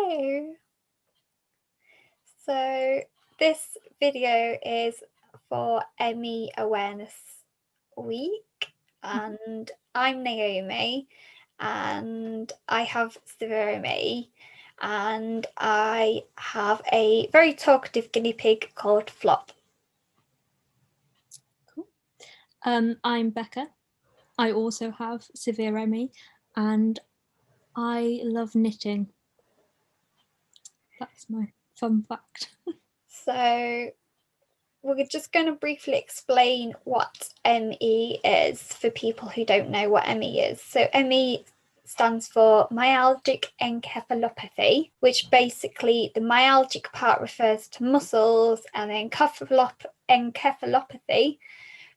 Hello. So this video is for M.E Awareness Week, and I'm Naomi and I have severe M.E, and I have a very talkative guinea pig called Flop. Cool. I'm Becca. I also have severe M.E and I love knitting. That's my fun fact. So we're just going to briefly explain what M.E is for people who don't know what M.E is. So M.E stands for myalgic encephalopathy, which basically the myalgic part refers to muscles, and then encephalopathy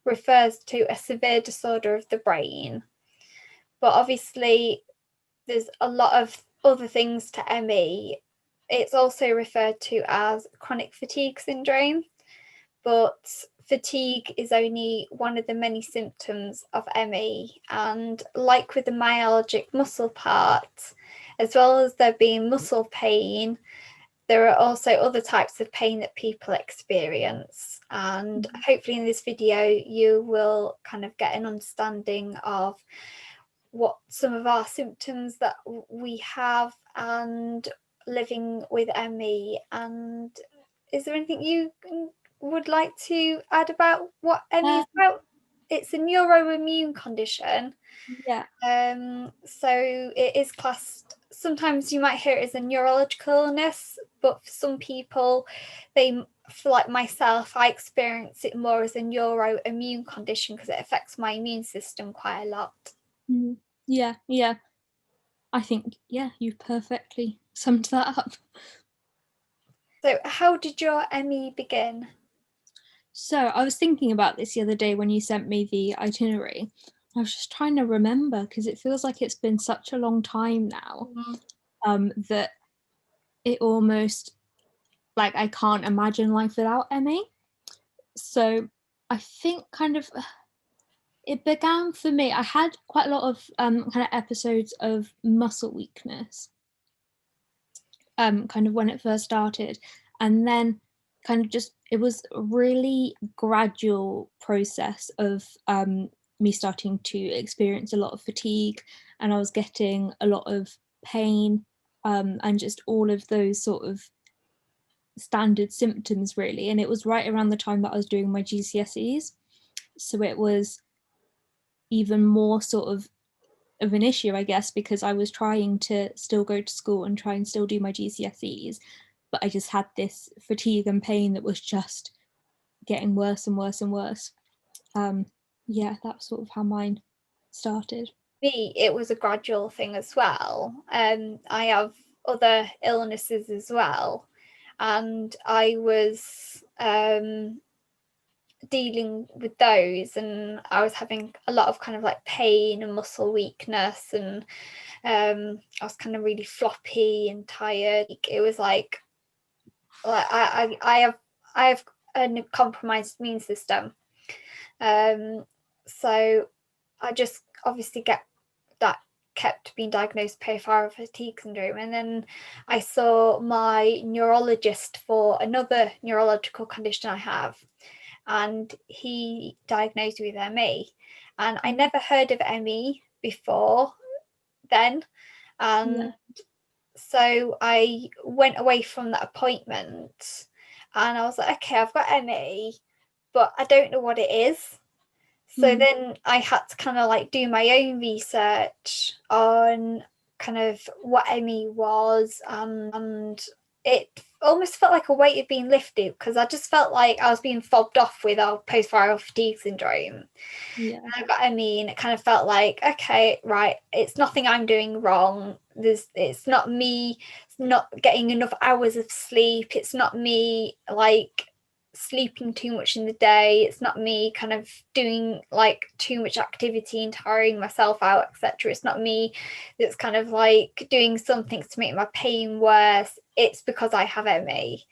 refers to a severe disorder of the brain. But obviously there's a lot of other things to M.E. It's also referred to as chronic fatigue syndrome, but fatigue is only one of the many symptoms of M.E. And like with the myalgic muscle part, as well as there being muscle pain, there are also other types of pain that people experience. And hopefully in this video, you will kind of get an understanding of what some of our symptoms that we have and living with M.E. And is there anything you would like to add about what M.E is about? It's a neuroimmune condition. Yeah. So it is classed, sometimes you might hear it as a neurological illness, but for some people, for like myself, I experience it more as a neuroimmune condition because it affects my immune system quite a lot. Yeah. I think, you perfectly summed that up. So how did your M.E begin? So I was thinking about this the other day when you sent me the itinerary. I was just trying to remember because it feels like it's been such a long time now that it almost, like, I can't imagine life without M.E. So I think kind of it began for me. I had quite a lot of kind of episodes of muscle weakness, kind of when it first started, and then kind of just it was a really gradual process of me starting to experience a lot of fatigue, and I was getting a lot of pain, and just all of those sort of standard symptoms really. And it was right around the time that I was doing my GCSEs, so it was even more sort of an issue, I guess, because I was trying to still go to school and try and still do my GCSEs, but I just had this fatigue and pain that was just getting worse and worse and worse. Yeah, that's sort of how mine started. Me, it was a gradual thing as well. I have other illnesses as well, and I was dealing with those, and I was having a lot of kind of like pain and muscle weakness, and I was kind of really floppy and tired. It was like I have a compromised immune system, so I just obviously get that kept being diagnosed with peripheral fatigue syndrome. And then I saw my neurologist for another neurological condition I have, and he diagnosed me with M.E. And I never heard of M.E before then. And so I went away from that appointment and I was like, okay, I've got M.E, but I don't know what it is. So then I had to kind of like do my own research on kind of what M.E was, and it almost felt like a weight had been lifted because I just felt like I was being fobbed off with our post-viral fatigue syndrome. Yeah. And I got M.E and it kind of felt like, okay, right, it's nothing I'm doing wrong. It's not me not getting enough hours of sleep. It's not me like sleeping too much in the day. It's not me kind of doing like too much activity and tiring myself out, etc. It's not me that's kind of like doing something to make my pain worse. It's because I have M.E.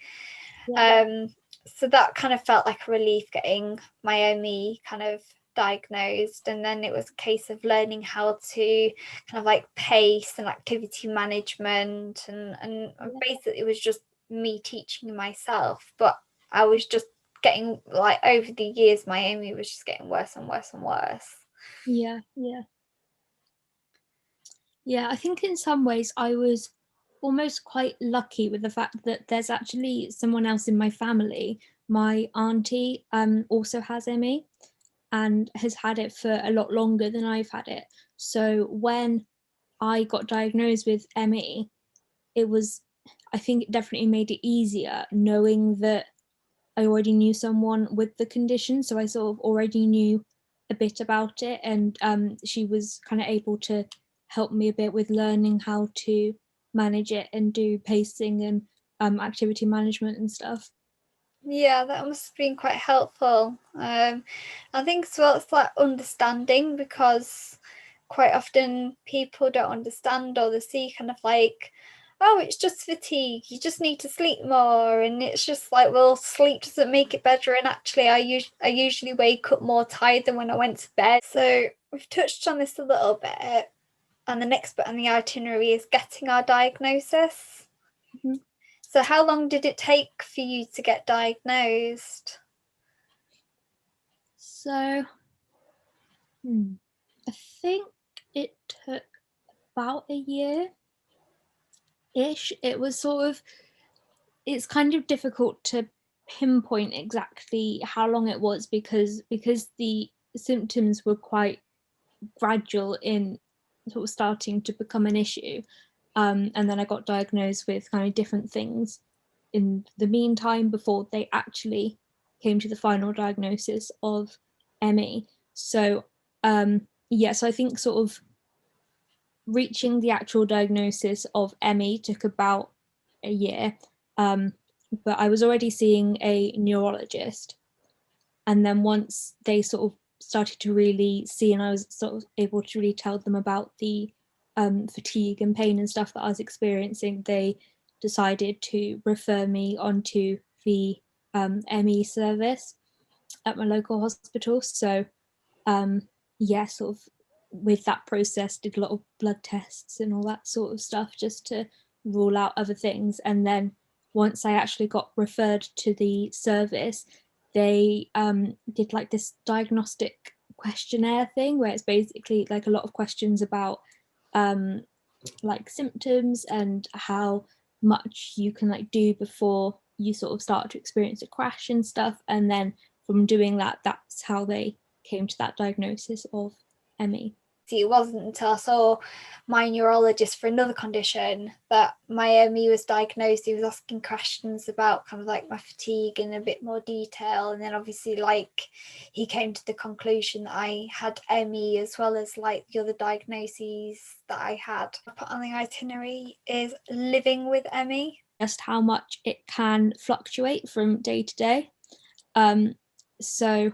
So that kind of felt like a relief, getting my M.E kind of diagnosed, and then it was a case of learning how to kind of like pace and activity management, and basically it was just me teaching myself. But I was just getting, like, over the years my ME was just getting worse and worse and worse. Yeah, yeah. Yeah, I think in some ways I was almost quite lucky with the fact that there's actually someone else in my family. My auntie also has ME and has had it for a lot longer than I've had it. So when I got diagnosed with ME, it was, I think it definitely made it easier knowing that I already knew someone with the condition. So I sort of already knew a bit about it, and she was kind of able to help me a bit with learning how to manage it and do pacing and activity management and stuff. Yeah, that must have been quite helpful. I think as well it's like understanding, because quite often people don't understand, or they see kind of like, oh, it's just fatigue, you just need to sleep more, and it's just like, well, sleep doesn't make it better, and actually I usually wake up more tired than when I went to bed. So we've touched on this a little bit, and the next bit on the itinerary is getting our diagnosis. Mhm. So how long did it take for you to get diagnosed? So I think it took about a year ish. It was sort of, it's kind of difficult to pinpoint exactly how long it was because the symptoms were quite gradual in sort of starting to become an issue. And then I got diagnosed with kind of different things in the meantime before they actually came to the final diagnosis of ME. So yeah, so I think sort of reaching the actual diagnosis of ME took about a year. But I was already seeing a neurologist, and then once they sort of started to really see, and I was sort of able to really tell them about the fatigue and pain and stuff that I was experiencing, they decided to refer me onto the ME service at my local hospital. So yeah, sort of with that process, did a lot of blood tests and all that sort of stuff just to rule out other things. And then once I actually got referred to the service, they did like this diagnostic questionnaire thing where it's basically like a lot of questions about um, like symptoms and how much you can like do before you sort of start to experience a crash and stuff. And then from doing that, that's how they came to that diagnosis of ME. It wasn't until I saw my neurologist for another condition that my ME was diagnosed. He was asking questions about kind of like my fatigue in a bit more detail, and then obviously like he came to the conclusion that I had ME as well as like the other diagnoses that I had. Put on the itinerary is living with ME. Just how much it can fluctuate from day to day. So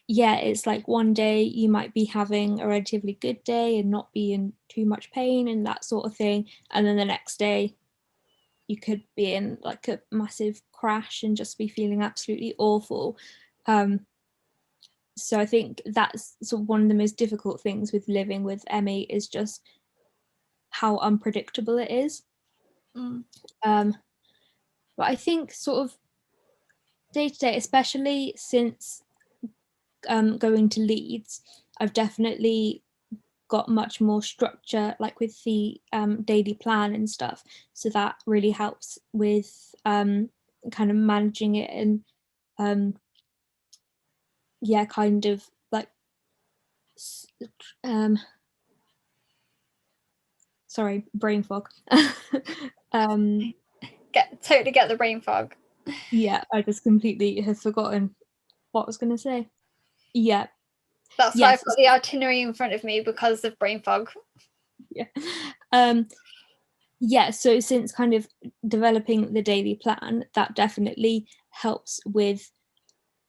yeah, it's like one day you might be having a relatively good day and not be in too much pain and that sort of thing. And then the next day you could be in like a massive crash and just be feeling absolutely awful. So I think that's sort of one of the most difficult things with living with ME is just how unpredictable it is. Mm. But I think sort of day to day, especially since going to Leeds, I've definitely got much more structure, like with the daily plan and stuff. So that really helps with kind of managing it and yeah, kind of like um, sorry, brain fog. um, Totally get the brain fog. yeah, I just completely have forgotten what I was going to say. Yeah, That's why I've yes, got the itinerary in front of me, because of brain fog. yeah. Yeah, so since kind of developing the daily plan, that definitely helps with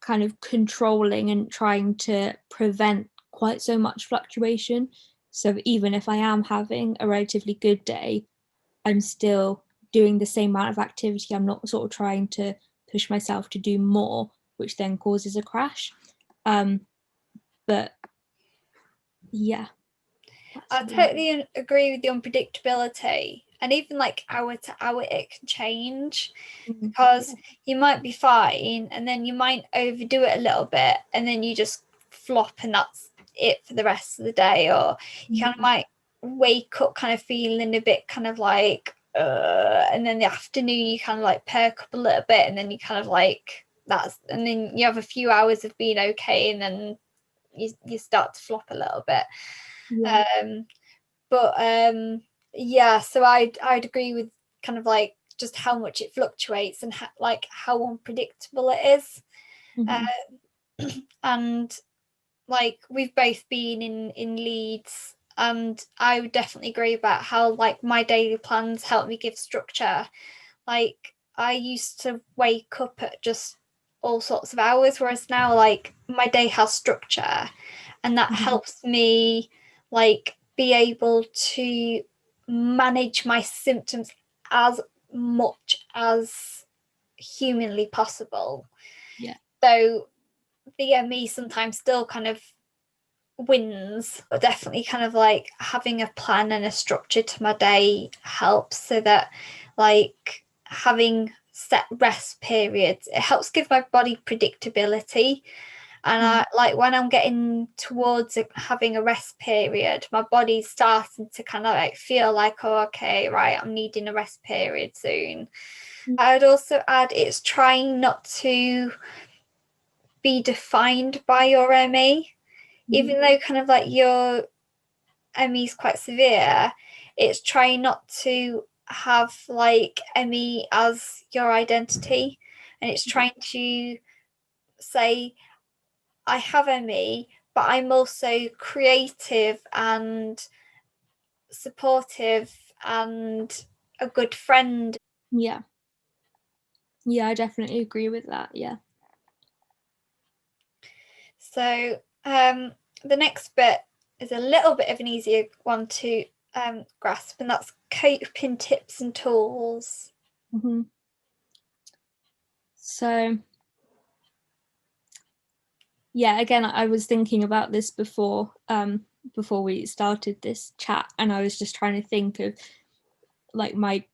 kind of controlling and trying to prevent quite so much fluctuation. So even if I am having a relatively good day, I'm still doing the same amount of activity. I'm not sort of trying to push myself to do more, which then causes a crash. But yeah, I totally agree with the unpredictability, and even like hour to hour it can change, because you might be fine and then you might overdo it a little bit and then you just flop and that's it for the rest of the day, or you kind of might wake up kind of feeling a bit kind of like and then the afternoon you kind of like perk up a little bit and then you kind of like that's, and then you have a few hours of being okay and then you start to flop a little bit. yeah. But yeah, so I'd agree with kind of like just how much it fluctuates and like how unpredictable it is. And like we've both been in Leeds, and I would definitely agree about how like my daily plans help me give structure. Like I used to wake up at just all sorts of hours, whereas now like my day has structure, and that helps me like be able to manage my symptoms as much as humanly possible. Yeah. So the M.E sometimes still kind of wins, but definitely kind of like having a plan and a structure to my day helps, so that like having set rest periods, it helps give my body predictability. And I like when I'm getting towards having a rest period, my body's starting to kind of like feel like, oh, okay, right, I'm needing a rest period soon. I'd also add it's trying not to be defined by your M.E. Even though kind of like your M.E is quite severe, it's trying not to have like M.E as your identity, and it's trying to say, I have M.E, but I'm also creative and supportive and a good friend. Yeah. Yeah, I definitely agree with that. Yeah. So the next bit is a little bit of an easier one to grasp, and that's coping tips and tools. So yeah, again, I was thinking about this before we started this chat, and I was just trying to think of like my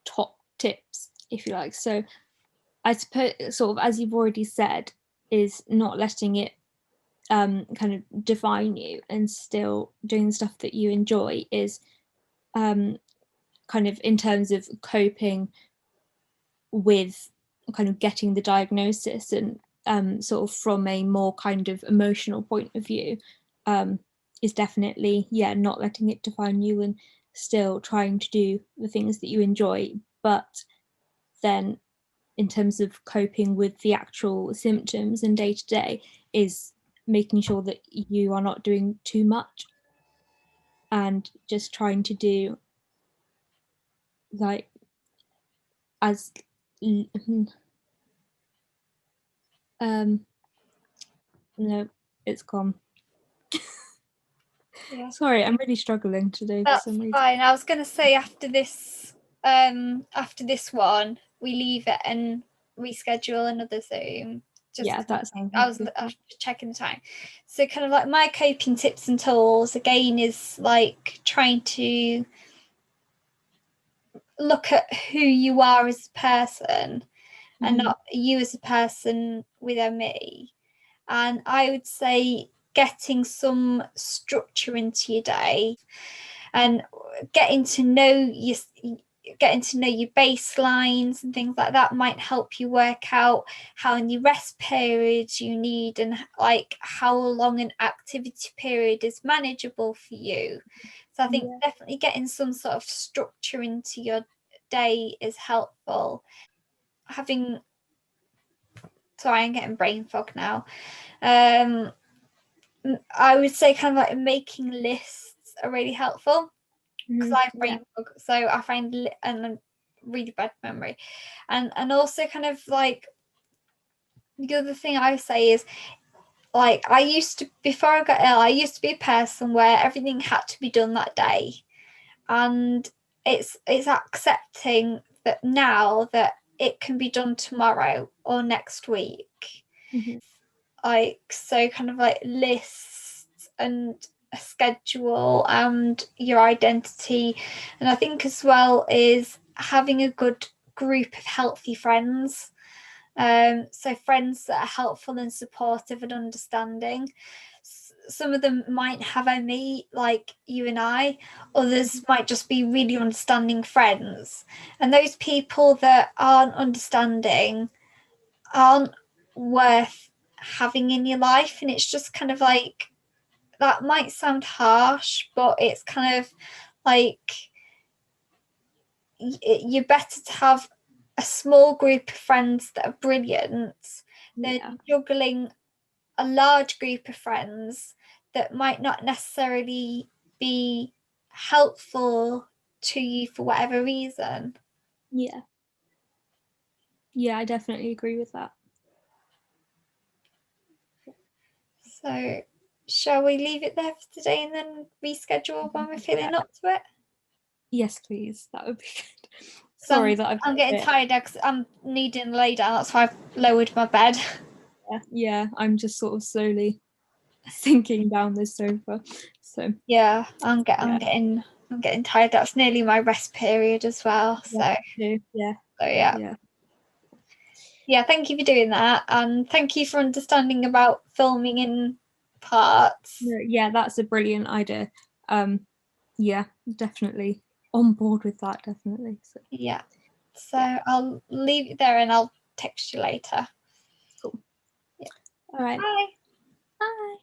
top tips, if you like. So I suppose, sort of as you've already said, is not letting it kind of define you, and still doing the stuff that you enjoy is kind of in terms of coping with kind of getting the diagnosis, and sort of from a more kind of emotional point of view, is definitely, yeah, not letting it define you and still trying to do the things that you enjoy. But then in terms of coping with the actual symptoms and day to day is making sure that you are not doing too much and just trying to do like as no, it's gone. Yeah, Sorry, I'm really struggling today for that's some reason. fine. I was going to say after this one, we leave it and reschedule another Zoom. Just Yeah, that sounds I lovely. was just checking the time. So kind of like my coping tips and tools again is like trying to look at who you are as a person and not you as a person with ME. And I would say getting some structure into your day and getting to know your baselines and things like that might help you work out how many rest periods you need and like how long an activity period is manageable for you. So I think Yeah. definitely getting some sort of structure into your day is helpful. Having Sorry, I'm getting brain fog now. um I would say kind of like making lists are really helpful, because I have Yeah. brain fog, so I find and a really bad memory, and also kind of like the other thing I say is like I used to, before I got ill, I used to be a person where everything had to be done that day, and it's accepting that now that it can be done tomorrow or next week. like so kind of like lists and a schedule and your identity. And I think as well is having a good group of healthy friends. So friends that are helpful and supportive and understanding. Some of them might have ME like you and I, others might just be really understanding friends. And those people that aren't understanding aren't worth having in your life. And it's just kind of like, that might sound harsh, but it's kind of like you're better to have a small group of friends that are brilliant than Yeah. juggling a large group of friends that might not necessarily be helpful to you for whatever reason. Yeah. Yeah, I definitely agree with that. So, shall we leave it there for today and then reschedule when we're feeling up to it? Yes, please. That would be good. So Sorry that I've I'm got a getting bit. tired because I'm needing to lay down. That's why I've lowered my bed. Yeah, I'm just sort of slowly sinking down this sofa. So Yeah, yeah, I'm getting tired. That's nearly my rest period as well. yeah, So, yeah, so yeah. yeah. Yeah, thank you for doing that. And thank you for understanding about filming in parts. No, yeah, that's a brilliant idea. Yeah, definitely on board with that. Definitely. So Yeah. So yeah, I'll leave it there and I'll text you later. cool. Yeah. All right. Bye. Bye.